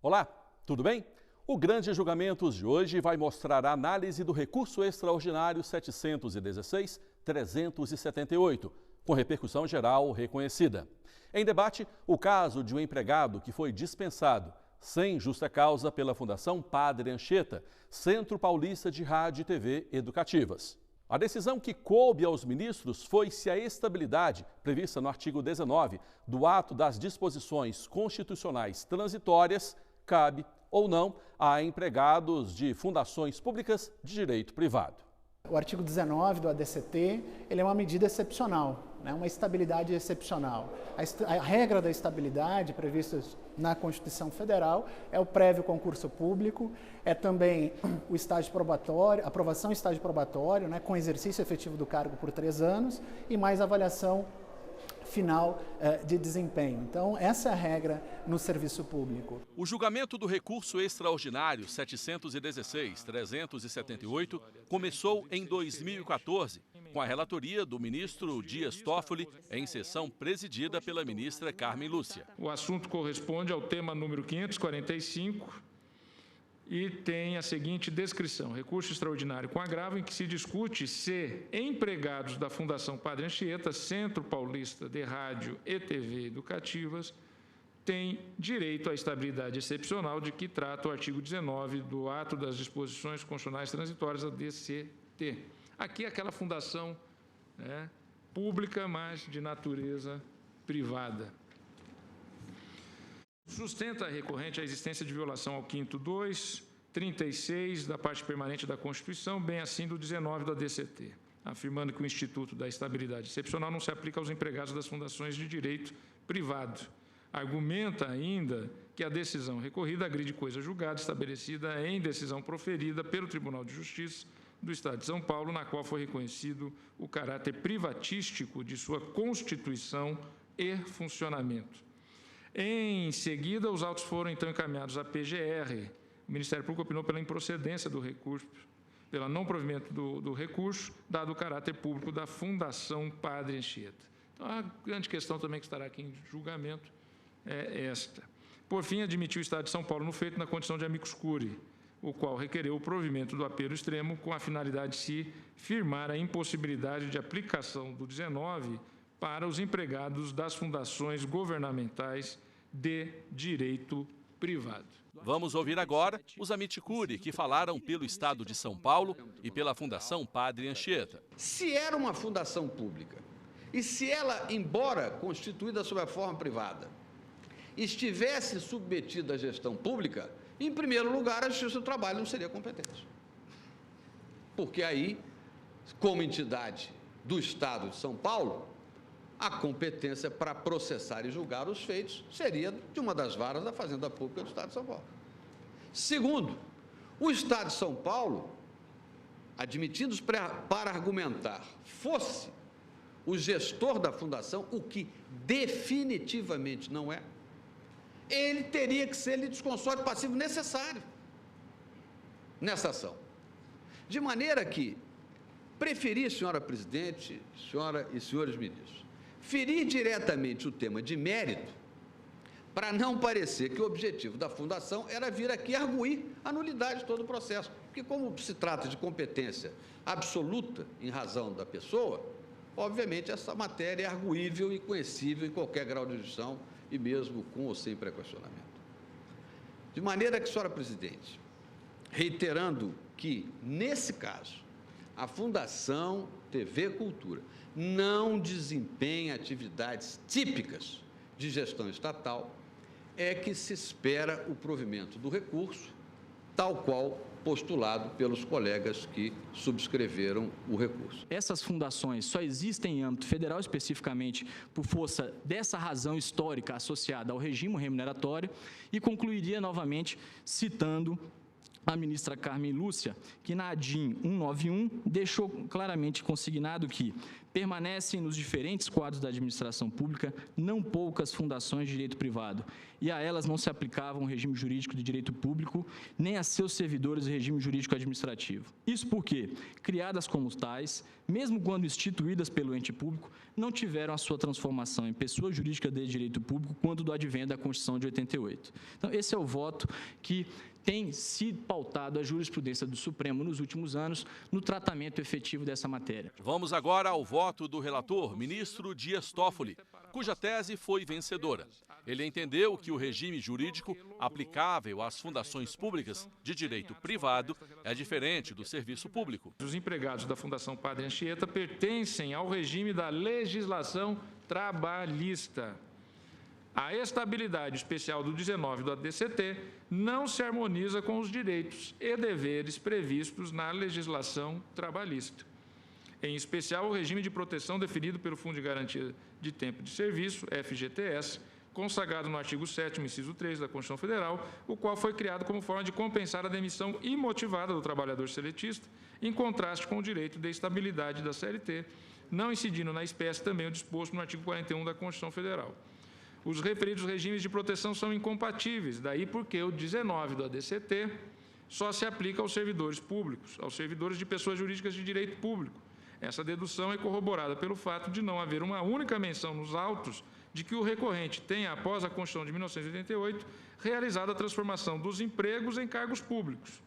Olá, tudo bem? O Grande Julgamentos de hoje vai mostrar a análise do recurso extraordinário 716-378, com repercussão geral reconhecida. Em debate, o caso de um empregado que foi dispensado, sem justa causa, pela Fundação Padre Anchieta, Centro Paulista de Rádio e TV Educativas. A decisão que coube aos ministros foi se a estabilidade prevista no artigo 19 do ato das disposições constitucionais transitórias cabe ou não a empregados de fundações públicas de direito privado. O artigo 19 do ADCT ele é uma medida excepcional, uma estabilidade excepcional. A regra da estabilidade prevista na Constituição Federal é o prévio concurso público, é também o estágio probatório, aprovação em estágio probatório, com exercício efetivo do cargo por 3 anos e mais avaliação final de desempenho. Então, essa é a regra no serviço público. O julgamento do recurso extraordinário 716-378 começou em 2014, com a relatoria do ministro Dias Toffoli, em sessão presidida pela ministra Carmen Lúcia. O assunto corresponde ao tema número 545 e tem a seguinte descrição: recurso extraordinário com agravo em que se discute se empregados da Fundação Padre Anchieta, Centro Paulista de Rádio e TV Educativas, têm direito à estabilidade excepcional de que trata o artigo 19 do ato das disposições constitucionais transitórias, a DCT. Aqui é aquela fundação pública, mas de natureza privada. Sustenta a recorrente a existência de violação ao 5º 2, 36 da parte permanente da Constituição, bem assim do 19 da DCT, afirmando que o Instituto da Estabilidade Excepcional não se aplica aos empregados das fundações de direito privado. Argumenta ainda que a decisão recorrida agride coisa julgada estabelecida em decisão proferida pelo Tribunal de Justiça do Estado de São Paulo, na qual foi reconhecido o caráter privatístico de sua constituição e funcionamento. Em seguida, os autos foram então encaminhados à PGR. O Ministério Público opinou pela improcedência do recurso, pelo não provimento do recurso, dado o caráter público da Fundação Padre Anchieta. Então, a grande questão também que estará aqui em julgamento é esta. Por fim, admitiu o Estado de São Paulo no feito na condição de amicus curiae, o qual requereu o provimento do apelo extremo com a finalidade de se firmar a impossibilidade de aplicação do 19 para os empregados das fundações governamentais de direito privado. Vamos ouvir agora os amicus curiae que falaram pelo Estado de São Paulo e pela Fundação Padre Anchieta. Se era uma fundação pública e se ela, embora constituída sob a forma privada, estivesse submetida à gestão pública, em primeiro lugar, a Justiça do Trabalho não seria competente. Porque aí, como entidade do Estado de São Paulo, a competência para processar e julgar os feitos seria de uma das varas da Fazenda Pública do Estado de São Paulo. Segundo, o Estado de São Paulo, admitidos para argumentar, fosse o gestor da fundação, o que definitivamente não é, ele teria que ser litisconsórcio passivo necessário nessa ação. De maneira que preferi, senhora presidente, senhora e senhores ministros, ferir diretamente o tema de mérito para não parecer que o objetivo da fundação era vir aqui arguir a nulidade de todo o processo. Porque como se trata de competência absoluta em razão da pessoa, obviamente essa matéria é arguível e conhecível em qualquer grau de jurisdição e mesmo com ou sem pré-questionamento. De maneira que, senhora presidente, reiterando que, nesse caso, a Fundação TV Cultura não desempenha atividades típicas de gestão estatal, é que se espera o provimento do recurso, tal qual postulado pelos colegas que subscreveram o recurso. Essas fundações só existem em âmbito federal, especificamente por força dessa razão histórica associada ao regime remuneratório, e concluiria novamente citando a ministra Carmen Lúcia, que na ADIM 191 deixou claramente consignado que permanecem nos diferentes quadros da administração pública não poucas fundações de direito privado, e a elas não se aplicava um regime jurídico de direito público, nem a seus servidores o regime jurídico administrativo. Isso porque, criadas como tais, mesmo quando instituídas pelo ente público, não tiveram a sua transformação em pessoa jurídica de direito público quando do advento da Constituição de 88. Então, esse é o voto que tem sido pautado a jurisprudência do Supremo nos últimos anos no tratamento efetivo dessa matéria. Vamos agora ao voto do relator, ministro Dias Toffoli, cuja tese foi vencedora. Ele entendeu que o regime jurídico aplicável às fundações públicas de direito privado é diferente do serviço público. Os empregados da Fundação Padre Anchieta pertencem ao regime da legislação trabalhista. A estabilidade especial do 19 do ADCT não se harmoniza com os direitos e deveres previstos na legislação trabalhista. Em especial, o regime de proteção definido pelo Fundo de Garantia de Tempo de Serviço, FGTS, consagrado no artigo 7º, inciso 3 da Constituição Federal, o qual foi criado como forma de compensar a demissão imotivada do trabalhador seletista, em contraste com o direito de estabilidade da CLT, não incidindo na espécie também o disposto no artigo 41 da Constituição Federal. Os referidos regimes de proteção são incompatíveis, daí porque o 19 do ADCT só se aplica aos servidores públicos, aos servidores de pessoas jurídicas de direito público. Essa dedução é corroborada pelo fato de não haver uma única menção nos autos de que o recorrente tenha, após a Constituição de 1988, realizado a transformação dos empregos em cargos públicos,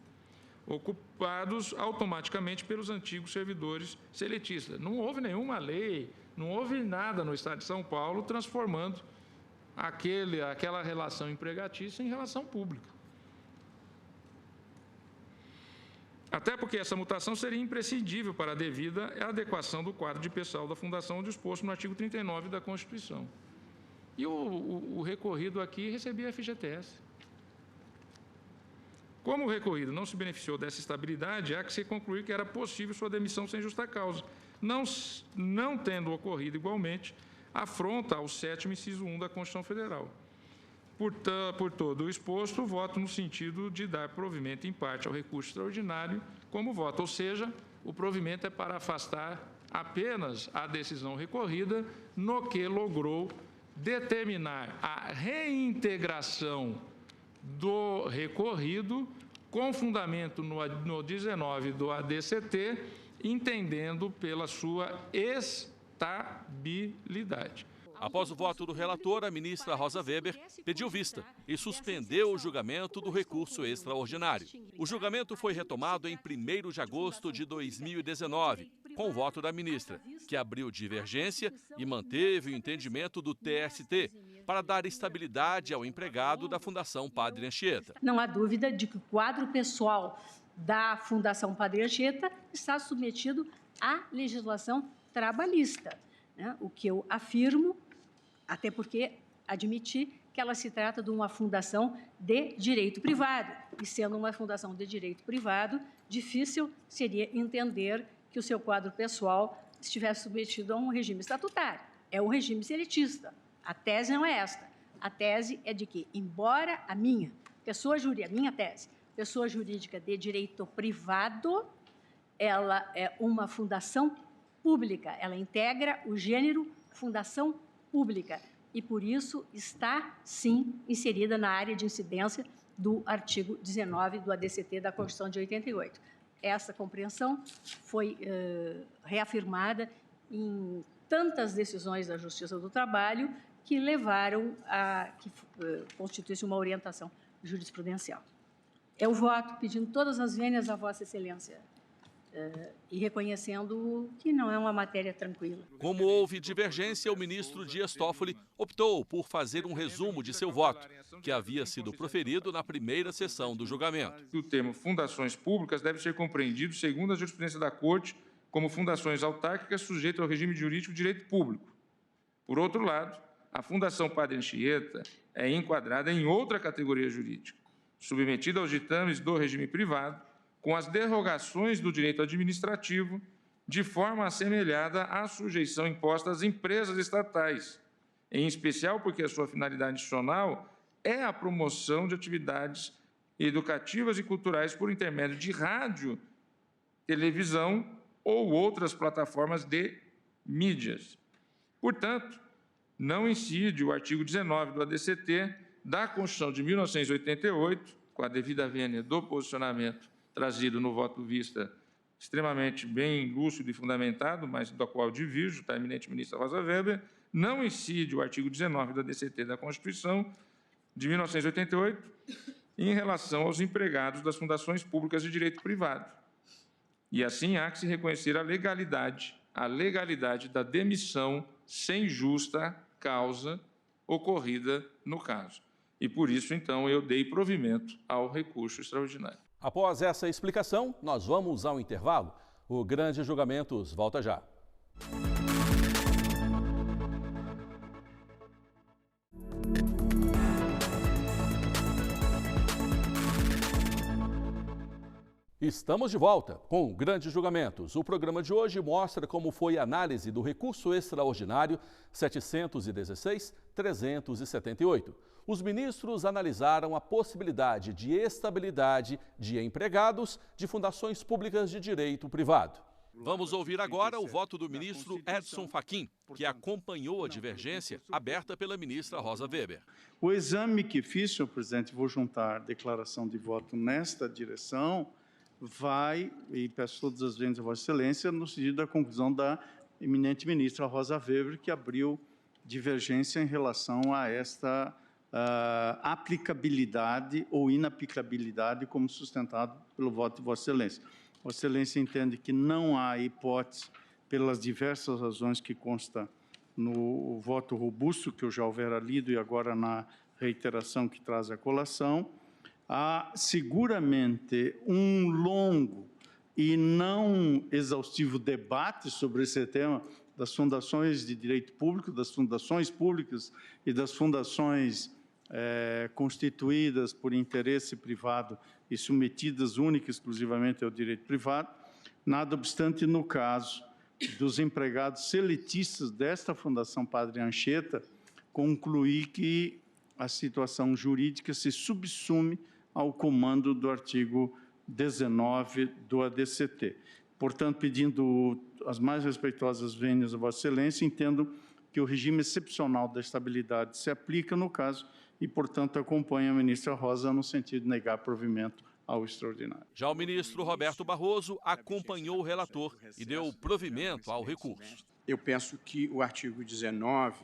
ocupados automaticamente pelos antigos servidores seletistas. Não houve nenhuma lei, não houve nada no Estado de São Paulo transformando aquela relação empregatícia em relação pública. Até porque essa mutação seria imprescindível para a devida adequação do quadro de pessoal da Fundação disposto no artigo 39 da Constituição. E o recorrido aqui recebia FGTS. Como o recorrido não se beneficiou dessa estabilidade, há que se concluir que era possível sua demissão sem justa causa, não tendo ocorrido igualmente afronta ao 7º, inciso 1 da Constituição Federal. Por todo o exposto, voto no sentido de dar provimento em parte ao recurso extraordinário como voto, ou seja, o provimento é para afastar apenas a decisão recorrida, no que logrou determinar a reintegração do recorrido com fundamento no 19 do ADCT, entendendo pela sua estabilidade. Após o voto do relator, a ministra Rosa Weber pediu vista e suspendeu o julgamento do recurso extraordinário. O julgamento foi retomado em 1º de agosto de 2019, com o voto da ministra, que abriu divergência e manteve o entendimento do TST para dar estabilidade ao empregado da Fundação Padre Anchieta. Não há dúvida de que o quadro pessoal da Fundação Padre Anchieta está submetido à legislação trabalhista, né? O que eu afirmo, até porque admiti que ela se trata de uma fundação de direito privado. E sendo uma fundação de direito privado, difícil seria entender que o seu quadro pessoal estivesse submetido a um regime estatutário. É um regime seletista. A tese não é esta. A tese é de que, embora a minha pessoa jurídica de direito privado, ela é uma fundação pública. Ela integra o gênero fundação pública e, por isso, está, sim, inserida na área de incidência do artigo 19 do ADCT da Constituição de 88. Essa compreensão foi reafirmada em tantas decisões da Justiça do Trabalho que levaram a que constituísse uma orientação jurisprudencial. Eu voto pedindo todas as vênias à Vossa Excelência e reconhecendo que não é uma matéria tranquila. Como houve divergência, o ministro Dias Toffoli optou por fazer um resumo de seu voto, que havia sido proferido na primeira sessão do julgamento. O termo fundações públicas deve ser compreendido, segundo a jurisprudência da Corte, como fundações autárquicas sujeitas ao regime jurídico de direito público. Por outro lado, a Fundação Padre Anchieta é enquadrada em outra categoria jurídica, submetida aos ditames do regime privado, com as derrogações do direito administrativo, de forma assemelhada à sujeição imposta às empresas estatais, em especial porque a sua finalidade institucional é a promoção de atividades educativas e culturais por intermédio de rádio, televisão ou outras plataformas de mídias. Portanto, não incide o artigo 19 do ADCT da Constituição de 1988, com a devida vênia do posicionamento trazido no voto vista, extremamente bem lúcido e fundamentado, mas do qual divirjo, da eminente ministra Rosa Weber, não incide o artigo 19 do ADCT da Constituição de 1988 em relação aos empregados das fundações públicas de direito privado. E assim há que se reconhecer a legalidade da demissão sem justa causa ocorrida no caso. E por isso, então, eu dei provimento ao recurso extraordinário. Após essa explicação, nós vamos ao intervalo. O Grande Julgamentos volta já. Estamos de volta com Grandes Julgamentos. O programa de hoje mostra como foi a análise do recurso extraordinário 716-378. Os ministros analisaram a possibilidade de estabilidade de empregados de fundações públicas de direito privado. Vamos ouvir agora o voto do ministro Edson Fachin, que acompanhou a divergência aberta pela ministra Rosa Weber. O exame que fiz, senhor presidente, vou juntar declaração de voto nesta direção, vai, e peço todas as vezes a Vossa Excelência, no sentido da conclusão da eminente ministra Rosa Weber, que abriu divergência em relação a esta aplicabilidade ou inaplicabilidade, como sustentado pelo voto de Vossa Excelência. Vossa Excelência entende que não há hipótese, pelas diversas razões que consta no voto robusto, que eu já houvera lido e agora na reiteração que traz a colação. Há seguramente um longo e não exaustivo debate sobre esse tema das fundações de direito público, das fundações públicas e das fundações constituídas por interesse privado e submetidas única e exclusivamente ao direito privado. Nada obstante, no caso dos empregados seletistas desta Fundação Padre Anchieta, concluí que a situação jurídica se subsume ao comando do artigo 19 do ADCT. Portanto, pedindo as mais respeitosas vênias a Vossa Excelência, entendo que o regime excepcional da estabilidade se aplica no caso e, portanto, acompanho a ministra Rosa no sentido de negar provimento ao extraordinário. Já o ministro Roberto Barroso acompanhou o relator e deu provimento ao recurso. Eu penso que o artigo 19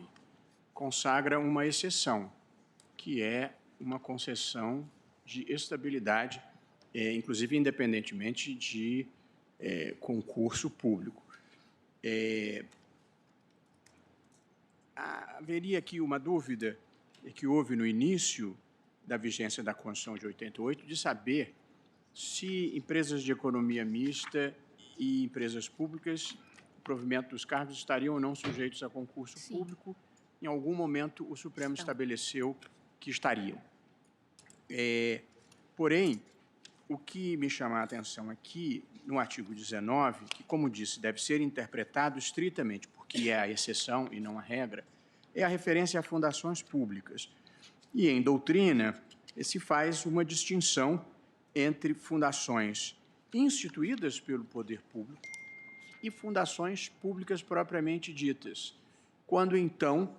consagra uma exceção, que é uma concessão de estabilidade, inclusive independentemente de concurso público. Haveria aqui uma dúvida que houve no início da vigência da Constituição de 88, de saber se empresas de economia mista e empresas públicas, o provimento dos cargos estariam ou não sujeitos a concurso público. Em algum momento, o Supremo estabeleceu que estariam. Porém, o que me chama a atenção aqui, no artigo 19, que, como disse, deve ser interpretado estritamente, porque é a exceção e não a regra, é a referência a fundações públicas. E, em doutrina, se faz uma distinção entre fundações instituídas pelo poder público e fundações públicas propriamente ditas, quando, então,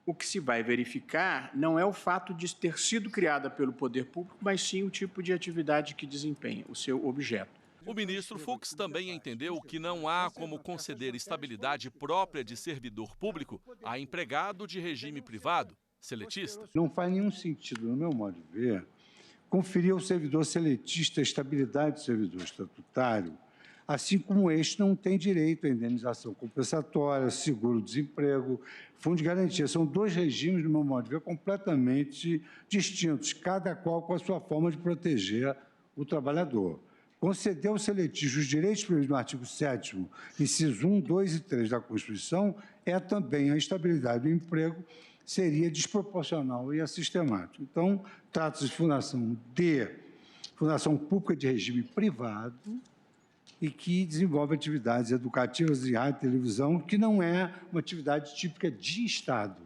o que se vai verificar não é o fato de ter sido criada pelo poder público, mas sim o tipo de atividade que desempenha, o seu objeto. O ministro Fux também entendeu que não há como conceder estabilidade própria de servidor público a empregado de regime privado, seletista. Não faz nenhum sentido, no meu modo de ver, conferir ao servidor seletista a estabilidade do servidor estatutário, assim como este não tem direito à indenização compensatória, seguro-desemprego, fundo de garantia. São dois regimes, no meu modo de ver, completamente distintos, cada qual com a sua forma de proteger o trabalhador. Conceder ao seletista os direitos previstos no artigo 7º, incisos 1, 2 e 3 da Constituição, é também a estabilidade do emprego, seria desproporcional e assistemático. Então, trata-se de fundação pública de regime privado e que desenvolve atividades educativas de rádio e televisão, que não é uma atividade típica de Estado,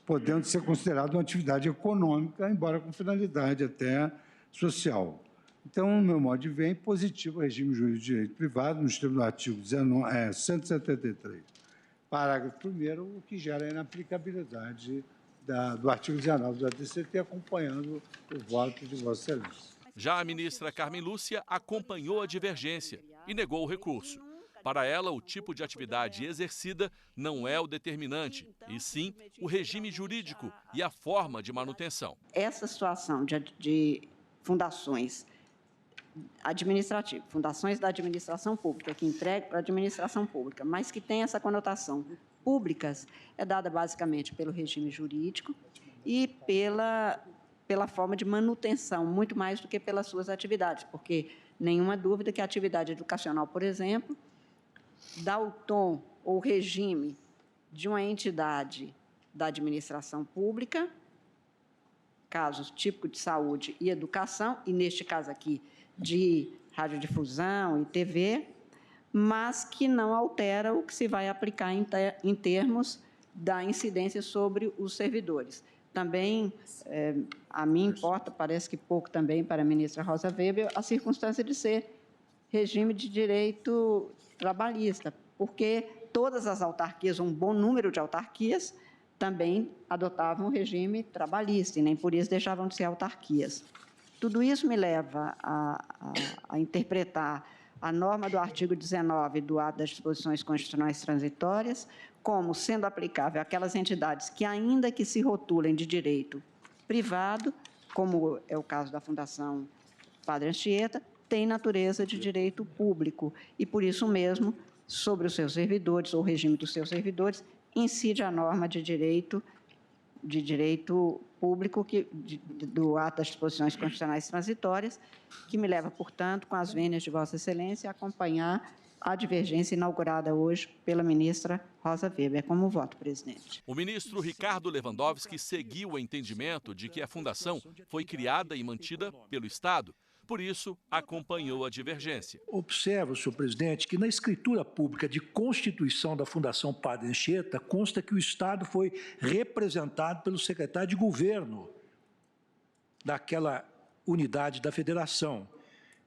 podendo ser considerada uma atividade econômica, embora com finalidade até social. Então, no meu modo de ver, é impositivo o regime jurídico de direito privado, nos termos do artigo 173, parágrafo 1º, o que gera a inaplicabilidade do artigo 19 do ADCT, acompanhando o voto de Vossa Excelência. Já a ministra Carmen Lúcia acompanhou a divergência e negou o recurso. Para ela, o tipo de atividade exercida não é o determinante, e sim o regime jurídico e a forma de manutenção. Essa situação de fundações administrativas, fundações da administração pública, que entregam para a administração pública, mas que tem essa conotação públicas, é dada basicamente pelo regime jurídico e pela forma de manutenção, muito mais do que pelas suas atividades, porque nenhuma dúvida que a atividade educacional, por exemplo, dá o tom ou regime de uma entidade da administração pública, casos típicos de saúde e educação, e neste caso aqui de radiodifusão e TV, mas que não altera o que se vai aplicar em termos da incidência sobre os servidores. Também, a mim importa, parece que pouco também para a ministra Rosa Weber, a circunstância de ser regime de direito trabalhista, porque todas as autarquias, um bom número de autarquias, também adotavam o regime trabalhista, e nem por isso deixavam de ser autarquias. Tudo isso me leva a interpretar a norma do artigo 19 do ato das disposições constitucionais transitórias como sendo aplicável àquelas entidades que, ainda que se rotulem de direito privado, como é o caso da Fundação Padre Anchieta, tem natureza de direito público e, por isso mesmo, sobre os seus servidores, ou o regime dos seus servidores, incide a norma de direito público do ato das disposições constitucionais transitórias, que me leva, portanto, com as vênias de Vossa Excelência, a acompanhar a divergência inaugurada hoje pela ministra Rosa Weber. Como voto, presidente. O ministro Ricardo Lewandowski seguiu o entendimento de que a fundação foi criada e mantida pelo Estado. Por isso, acompanhou a divergência. Observo, senhor presidente, que na escritura pública de constituição da Fundação Padre Anchieta consta que o Estado foi representado pelo secretário de governo daquela unidade da federação,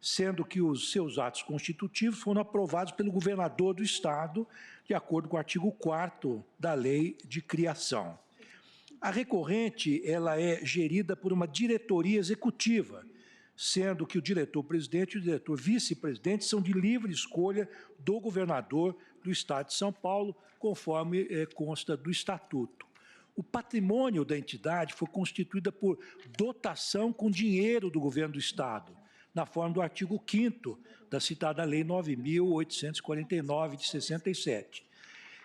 sendo que os seus atos constitutivos foram aprovados pelo governador do Estado, de acordo com o artigo 4º da Lei de Criação. A recorrente ela é gerida por uma diretoria executiva, sendo que o diretor-presidente e o diretor-vice-presidente são de livre escolha do governador do Estado de São Paulo, conforme consta do Estatuto. O patrimônio da entidade foi constituído por dotação com dinheiro do governo do Estado, na forma do artigo 5º da citada Lei 9.849, de 67.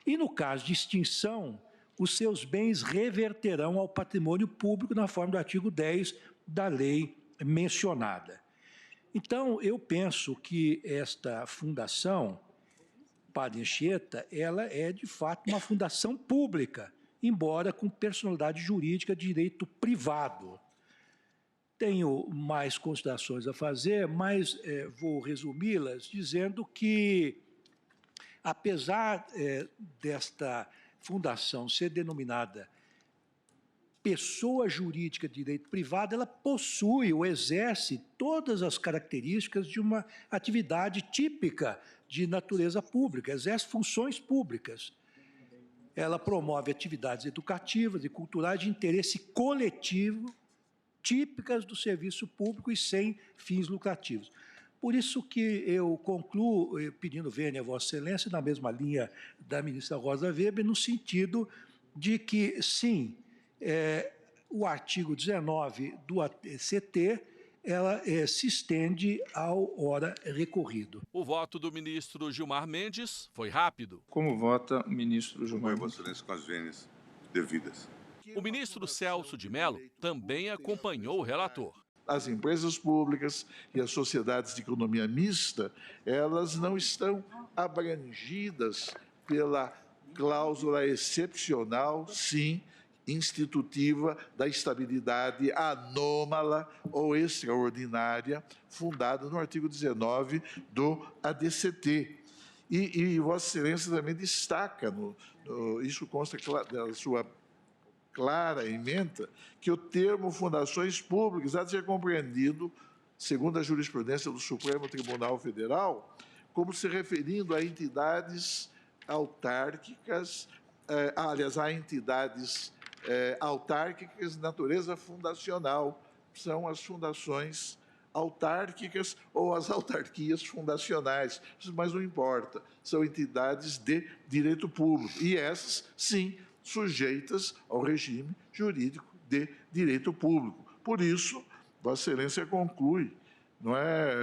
E, no caso de extinção, os seus bens reverterão ao patrimônio público na forma do artigo 10 da lei mencionada. Então, eu penso que esta fundação, Padre Anchieta, ela é, de fato, uma fundação pública, embora com personalidade jurídica de direito privado. Tenho mais considerações a fazer, mas vou resumi-las dizendo que, apesar desta fundação ser denominada pessoa jurídica de direito privado, ela possui ou exerce todas as características de uma atividade típica de natureza pública, exerce funções públicas. Ela promove atividades educativas e culturais de interesse coletivo, típicas do serviço público e sem fins lucrativos. Por isso que eu concluo pedindo vênia a Vossa Excelência, na mesma linha da ministra Rosa Weber, no sentido de que, sim, o artigo 19 do ADCT ela se estende ao ora recorrido. O voto do ministro Gilmar Mendes foi rápido. Como vota o ministro Gilmar Mendes? Vossa Excelência, com as vênias devidas. O ministro Celso de Mello também acompanhou o relator. As empresas públicas e as sociedades de economia mista, elas não estão abrangidas pela cláusula excepcional, sim, institutiva da estabilidade anômala ou extraordinária, fundada no artigo 19 do ADCT. E Vossa Excelência também destaca, isso consta da sua clara ementa, que o termo fundações públicas há de ser compreendido segundo a jurisprudência do Supremo Tribunal Federal, como se referindo a entidades autárquicas, a entidades autárquicas de natureza fundacional, são as fundações autárquicas ou as autarquias fundacionais, mas não importa, são entidades de direito público, e essas, sim, sujeitas ao regime jurídico de direito público. Por isso, Vossa Excelência conclui, não é,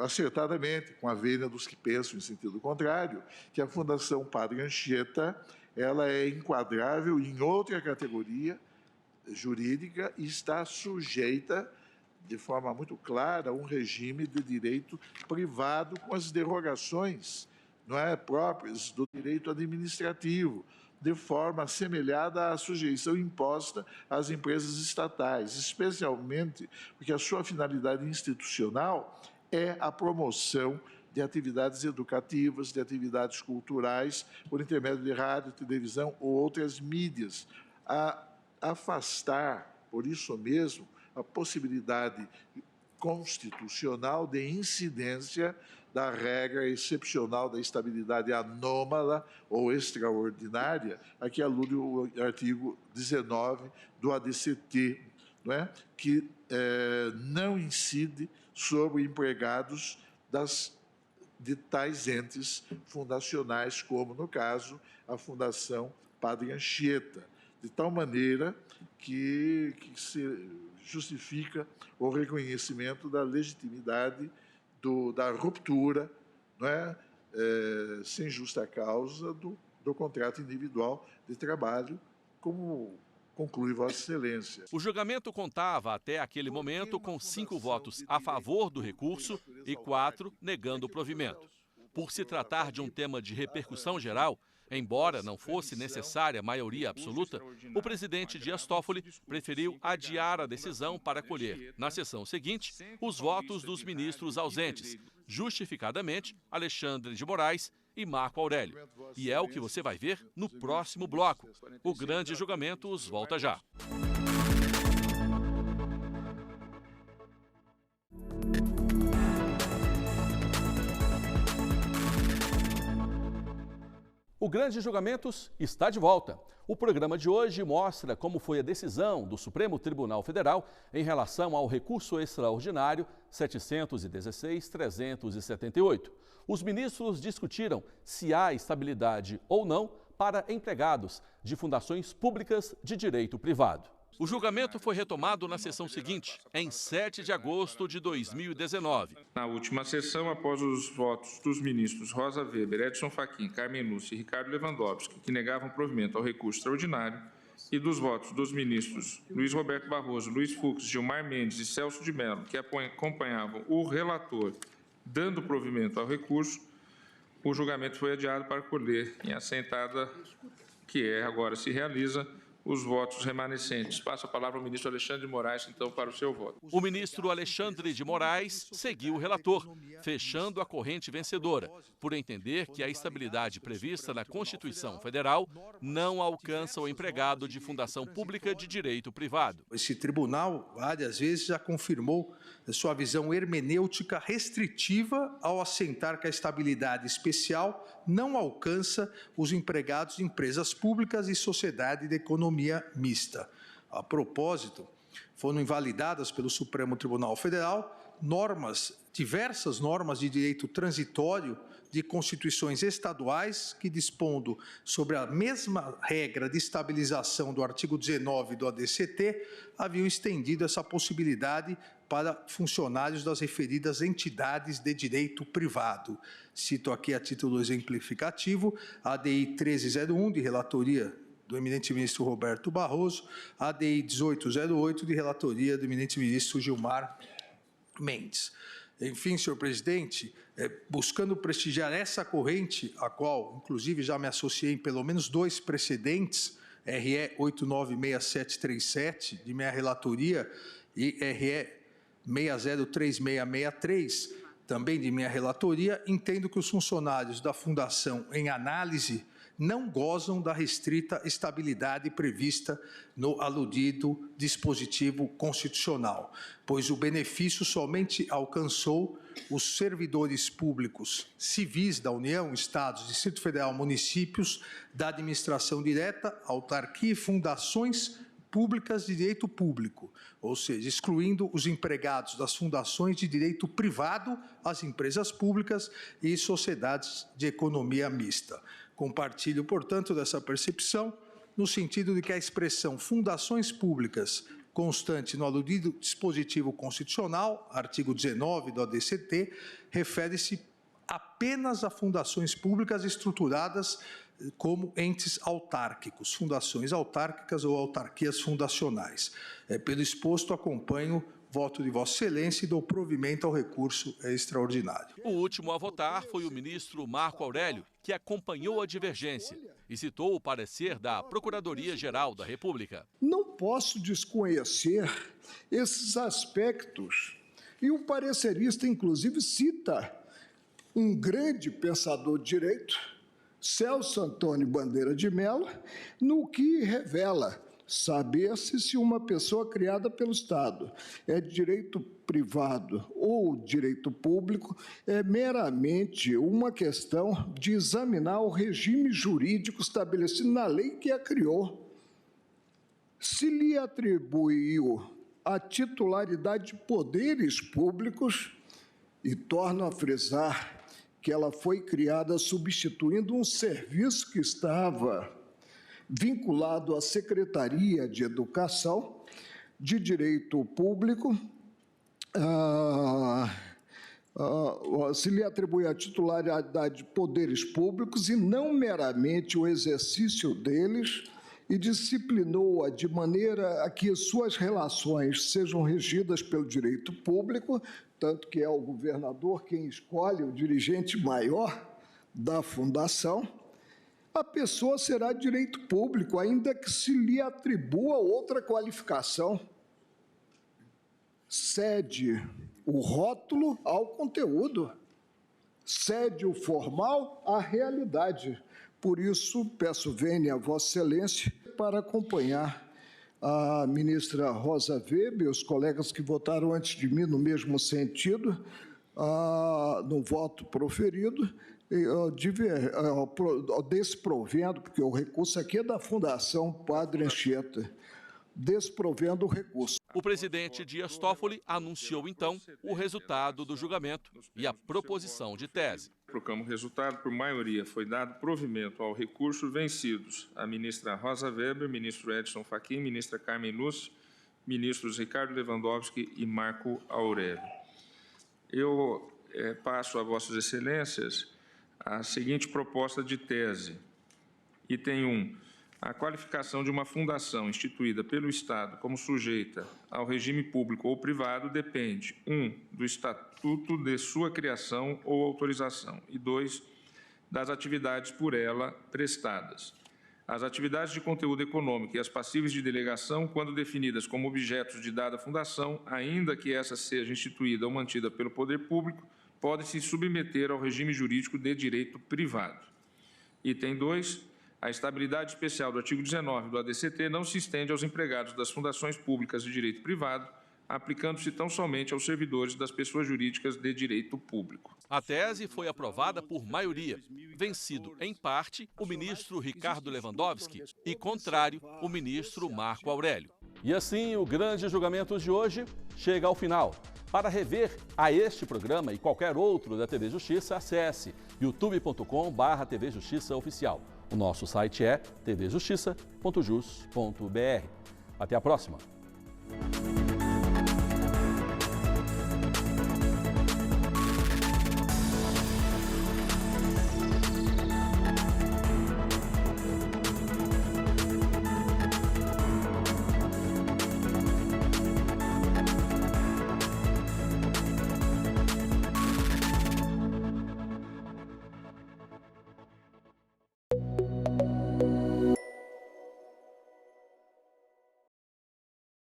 acertadamente, com a vênia dos que pensam em sentido contrário, que a Fundação Padre Anchieta ela é enquadrável em outra categoria jurídica e está sujeita, de forma muito clara, a um regime de direito privado com as derrogações, não é, próprias do direito administrativo, de forma assemelhada à sujeição imposta às empresas estatais, especialmente porque a sua finalidade institucional é a promoção de atividades educativas, de atividades culturais, por intermédio de rádio, televisão ou outras mídias, a afastar, por isso mesmo, a possibilidade constitucional de incidência da regra excepcional da estabilidade anômala ou extraordinária, a que alude o artigo 19 do ADCT, não é? Que não incide sobre empregados de tais entes fundacionais, como, no caso, a Fundação Padre Anchieta, de tal maneira que se justifica o reconhecimento da legitimidade da ruptura, não é? Sem justa causa do contrato individual de trabalho, como conclui Vossa Excelência. O julgamento contava até aquele momento com 5 votos a favor do recurso e 4 negando o provimento. Por se tratar de um tema de repercussão geral, embora não fosse necessária maioria absoluta, o presidente Dias Toffoli preferiu adiar a decisão para colher, na sessão seguinte, os votos dos ministros ausentes, justificadamente Alexandre de Moraes e Marco Aurélio. E é o que você vai ver no próximo bloco. O grande julgamento volta já. O Grande Julgamentos está de volta. O programa de hoje mostra como foi a decisão do Supremo Tribunal Federal em relação ao recurso extraordinário 716.378. Os ministros discutiram se há estabilidade ou não para empregados de fundações públicas de direito privado. O julgamento foi retomado na sessão seguinte, em 7 de agosto de 2019. Na última sessão, após os votos dos ministros Rosa Weber, Edson Fachin, Carmen Lúcia e Ricardo Lewandowski, que negavam provimento ao recurso extraordinário, e dos votos dos ministros Luiz Roberto Barroso, Luiz Fux, Gilmar Mendes e Celso de Mello, que acompanhavam o relator, dando provimento ao recurso, o julgamento foi adiado para colher em assentada, que agora se realiza, os votos remanescentes. Passo a palavra ao ministro Alexandre de Moraes, então, para o seu voto. O ministro Alexandre de Moraes seguiu o relator, fechando a corrente vencedora, por entender que a estabilidade prevista na Constituição Federal não alcança o empregado de fundação pública de direito privado. Esse tribunal, várias vezes, já confirmou sua visão hermenêutica restritiva ao assentar que a estabilidade especial não alcança os empregados de empresas públicas e sociedade de economia mista. A propósito, foram invalidadas pelo Supremo Tribunal Federal diversas normas de direito transitório de constituições estaduais que, dispondo sobre a mesma regra de estabilização do artigo 19 do ADCT, haviam estendido essa possibilidade para funcionários das referidas entidades de direito privado. Cito aqui a título exemplificativo a ADI 1301, de relatoria do eminente ministro Roberto Barroso, a ADI 1808, de relatoria do eminente ministro Gilmar Mendes. Enfim, senhor presidente, buscando prestigiar essa corrente, a qual, inclusive, já me associei em pelo menos 2 precedentes, RE 896737, de minha relatoria, e RE 603663, também de minha relatoria, entendo que os funcionários da Fundação, em análise não gozam da restrita estabilidade prevista no aludido dispositivo constitucional, pois o benefício somente alcançou os servidores públicos civis da União, Estados, Distrito Federal, municípios, da administração direta, autarquia e fundações públicas de direito público, ou seja, excluindo os empregados das fundações de direito privado, as empresas públicas e sociedades de economia mista. Compartilho, portanto, dessa percepção, no sentido de que a expressão fundações públicas constante no aludido dispositivo constitucional, artigo 19 do ADCT, refere-se apenas a fundações públicas estruturadas como entes autárquicos, fundações autárquicas ou autarquias fundacionais. Pelo exposto, acompanho voto de Vossa Excelência e dou provimento ao recurso extraordinário. O último a votar foi o ministro Marco Aurélio, que acompanhou a divergência e citou o parecer da Procuradoria-Geral da República. Não posso desconhecer esses aspectos. E o parecerista, inclusive, cita um grande pensador de direito, Celso Antônio Bandeira de Mello, no que revela saber-se se uma pessoa criada pelo Estado é de direito privado ou direito público é meramente uma questão de examinar o regime jurídico estabelecido na lei que a criou. Se lhe atribuiu a titularidade de poderes públicos, e torno a frisar que ela foi criada substituindo um serviço que estava vinculado à Secretaria de Educação de Direito Público, se lhe atribui a titularidade de poderes públicos e não meramente o exercício deles, e disciplinou-a de maneira a que suas relações sejam regidas pelo direito público, tanto que é o governador quem escolhe o dirigente maior da fundação, a pessoa será de direito público, ainda que se lhe atribua outra qualificação. Cede o rótulo ao conteúdo, cede o formal à realidade. Por isso, peço vênia a Vossa Excelência para acompanhar a ministra Rosa Weber e os colegas que votaram antes de mim no mesmo sentido, no voto proferido, desprovendo, porque o recurso aqui é da Fundação Padre Anchieta, desprovendo o recurso. O presidente Dias Toffoli anunciou, então, o resultado do julgamento e a proposição de tese. Proclamo o resultado. Por maioria, foi dado provimento ao recurso vencidos a ministra Rosa Weber, ministro Edson Fachin, ministra Carmen Lúcia, ministros Ricardo Lewandowski e Marco Aurélio. Eu passo a Vossas Excelências a seguinte proposta de tese. Item 1. A qualificação de uma fundação instituída pelo Estado como sujeita ao regime público ou privado depende, 1, do estatuto de sua criação ou autorização, e 2, das atividades por ela prestadas. As atividades de conteúdo econômico e as passíveis de delegação, quando definidas como objetos de dada fundação, ainda que essa seja instituída ou mantida pelo poder público, podem se submeter ao regime jurídico de direito privado. Item 2. A estabilidade especial do artigo 19 do ADCT não se estende aos empregados das fundações públicas de direito privado, aplicando-se tão somente aos servidores das pessoas jurídicas de direito público. A tese foi aprovada por maioria, vencido, em parte, o ministro Ricardo Lewandowski e contrário, o ministro Marco Aurélio. E assim, o grande julgamento de hoje chega ao final. Para rever a este programa e qualquer outro da TV Justiça, acesse youtube.com/TV Justiça Oficial. O nosso site é tvjustiça.jus.br. Até a próxima!